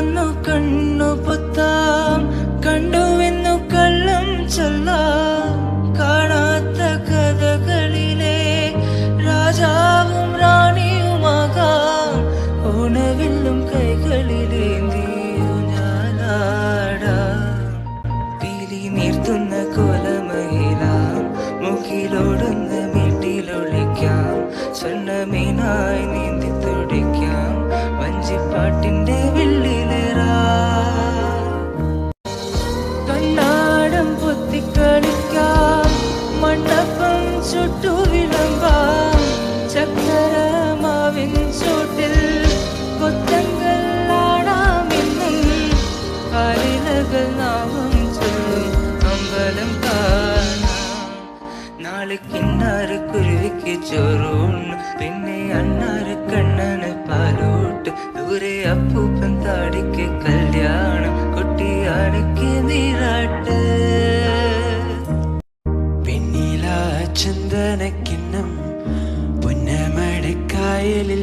വന്നു കണ്ണു പൊത്താം, കണ്ടുവെന്നു കള്ളം ചൊല്ലാം. കാണാത്ത കഥകളിലെ രാജാവും റാണിയുമാകാം. ഓണവില്ലും കൈകളിലേന്തിയു ഞാനാടാം. പീലി നീർത്തുന്ന കോലമയിലാം, മുഖിലോടുന്ന വീട്ടിലൊളിക്കാം. സ്വർണ്ണമീനായി നീന്തി തുടിക്കാം, വഞ്ചിപ്പാട്ടിന്റെ വെള്ളിലേറാ. കണ്ണാടം പൊത്തിക്കളിക്കാം, മണ്ഡപം ചുട്ടു വിളമ്പാം. ചക്കരമാവിൻ ചൂട്ടിൽ കൊത്തങ്കല്ലാടാമെന്നും കാലിലകൾ നാമം ചൊല്ലും അമ്പലം കാണാം. നാളെ കിന്നാറ് കുരുവിക്ക് ചോറൂണ്, പിന്നെ അണ്ണാറ് കണ്ണന് പാലൂട്ട്. ദൂരെ അപ്പൂപ്പൻ താടിക്ക് കല്യാണം, കുട്ടിയാനയ്ക്ക് നീരാട്ട്. വെണ്ണില ചന്ദനക്കിണ്ണം പൊന്നമടക്കായലിൽ